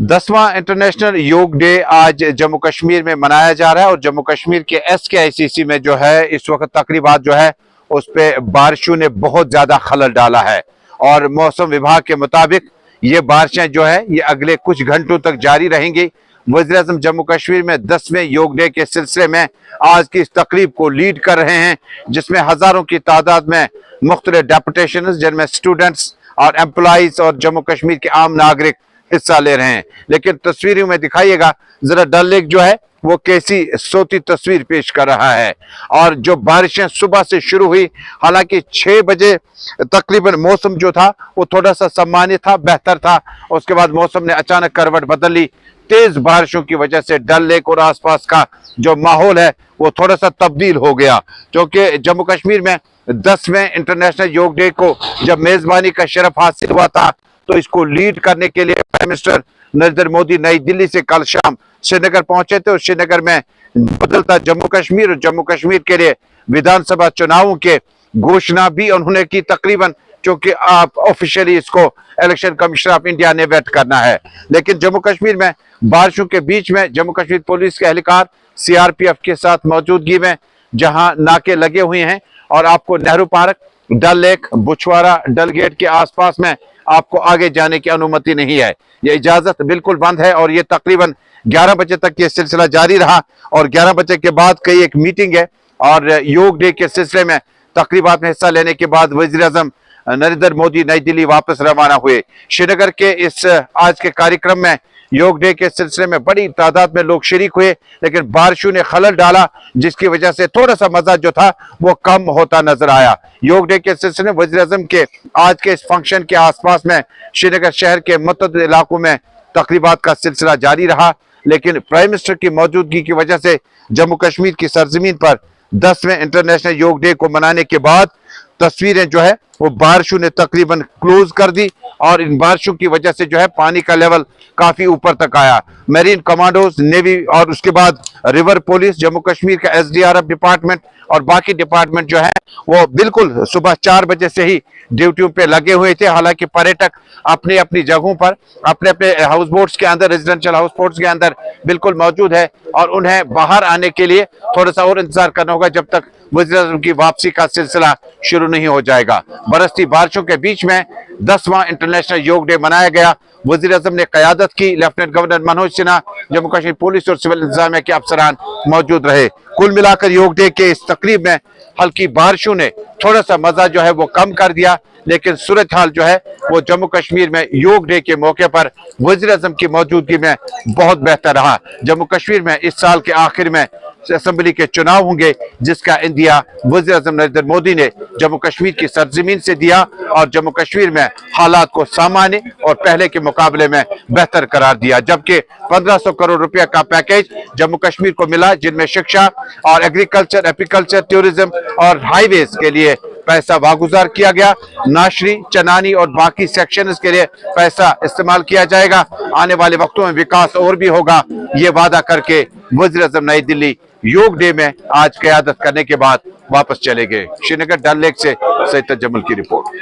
10वां international योग day आज जम्मू कश्मीर में मनाया जा रहा है और जम्मू कश्मीर के SKICC में जो है इस वक्त तकरीबात जो है उस पे बारिशों ने बहुत ज्यादा खलल डाला है और मौसम विभाग के मुताबिक ये बारिशें जो है ये अगले कुछ घंटों तक जारी रहेंगी। वज़ीर-ए-आज़म जम्मू कश्मीर में 10वें योग डे के सिलसिले में आज की इस तकरीब को लीड कर रहे हैं, जिसमें हजारों की तादाद में मुख्तलिफ डेपुटेशन जिनमें स्टूडेंट्स और एम्प्लॉइज और जम्मू कश्मीर के आम नागरिक हिस्सा ले रहे हैं। लेकिन तस्वीरों में दिखाइएगा जरा डल लेक जो है वो कैसी सोती तस्वीर पेश कर रहा है। और जो बारिशें सुबह से शुरू हुई, हालांकि 6 बजे तकरीबन मौसम जो था वो थोड़ा सा सम्मानित था, बेहतर था। उसके बाद मौसम ने अचानक करवट बदल ली। तेज बारिशों की वजह से डल लेक और आसपास का जो माहौल है वो थोड़ा सा तब्दील हो गया, क्योंकि जम्मू कश्मीर में 10वें इंटरनेशनल योग डे को जब मेजबानी का शरफ हासिल हुआ था तो इसको लीड करने के लिए प्राइम मिनिस्टर नरेंद्र मोदी नई दिल्ली से कल शाम श्रीनगर पहुंचे थे और श्रीनगर में बदलता जम्मू कश्मीर और जम्मू कश्मीर के लिए विधानसभा चुनावों के घोषणा भी उन्होंने की तकरीबन, क्योंकि आप ऑफिशियली इसको इलेक्शन कमीशन ऑफ इंडिया ने वेट करना है। लेकिन जम्मू कश्मीर में बारिशों के बीच में जम्मू कश्मीर पुलिस के एहलकार CRPF के साथ मौजूदगी में जहां नाके लगे हुए हैं और आपको नेहरू पार्क, डल लेक, बुछवारा, डल गेट के आसपास में आपको आगे जाने की अनुमति नहीं है। ये इजाजत बिल्कुल बंद है और ये तकरीबन 11 बजे तक ये सिलसिला जारी रहा और 11 बजे के बाद कई एक मीटिंग है और योग डे के सिलसिले में तकरीबात में हिस्सा लेने के बाद वज़ीर-ए-आज़म नरेंद्र मोदी नई दिल्ली वापस रवाना हुए। श्रीनगर के इस आज के कार्यक्रम में योग डे के सिलसिले में बड़ी तादाद में लोग शरीक हुए, लेकिन बारिशों ने खलल डाला जिसकी वजह से थोड़ा सा मजा जो था वो कम होता नजर आया। योग डे के सिलसिले में वज़ीर-ए-आज़म के आज के इस फंक्शन के आसपास में श्रीनगर शहर के मुतअद्दिद इलाकों में तकरीबात का सिलसिला जारी रहा, लेकिन प्राइम मिनिस्टर की मौजूदगी की वजह से जम्मू कश्मीर की सरजमीन पर 10वें इंटरनेशनल योग डे को मनाने के बाद तस्वीरें जो है वो बारिशों ने तकरीबन क्लोज कर दी और इन बारिशों की वजह से जो है पानी का लेवल काफी ऊपर तक आया। मेरीन कमांडोज, नेवी और उसके बाद रिवर पुलिस, जम्मू कश्मीर का SDRF डिपार्टमेंट और बाकी डिपार्टमेंट जो है वो बिल्कुल सुबह 4 बजे से ही ड्यूटियों पे लगे हुए थे। हालांकि पर्यटक अपनी अपनी जगहों पर अपने अपने हाउस बोट्स के अंदर, रेजिडेंशियल हाउस बोट्स के अंदर बिल्कुल मौजूद है और उन्हें बाहर आने के लिए थोड़ा सा और इंतजार करना होगा जब तक वज़ीर-ए-आज़म की वापसी का सिलसिला शुरू नहीं हो जाएगा। बरसती बारिशों के बीच में 10वां इंटरनेशनल योग डे मनाया गया। वज़ीर-ए-आज़म ने क़यादत की, lieutenant governor Manoj Sinha, Jammu Kashmir police और सिविल इंतजामिया के अफसरान मौजूद रहे। कुल मिलाकर योग डे के इस तकरीब में हल्की बारिशों ने थोड़ा सा मजा जो है वो कम कर दिया, लेकिन सूरत हाल जो है वो जम्मू कश्मीर में योग डे के मौके पर वज़ीर-ए-आज़म की मौजूदगी में बहुत बेहतर रहा। जम्मू कश्मीर में इस साल के आखिर में असेंबली के चुनाव होंगे, जिसका इंदिया वज़ीर-ए-आज़म नरेंद्र मोदी ने जम्मू कश्मीर की सरजमीन से दिया और जम्मू कश्मीर में हालात को सामान्य और पहले के मुकाबले में बेहतर करार दिया। जबकि 1500 करोड़ रुपया का पैकेज जम्मू कश्मीर को मिला, जिनमें शिक्षा और एग्रीकल्चर, एपीकल्चर, टूरिज्म और हाईवेज के लिए पैसा वागुजार किया गया। नाशरी, चनानी और बाकी सेक्शंस के लिए पैसा इस्तेमाल किया जाएगा। आने वाले वक्तों में विकास और भी होगा, ये वादा करके वज़ीर-ए-आज़म नई दिल्ली योग डे में आज क़यादत करने के बाद वापस चले गए। श्रीनगर डल लेक से सैयद तजम्मुल की रिपोर्ट।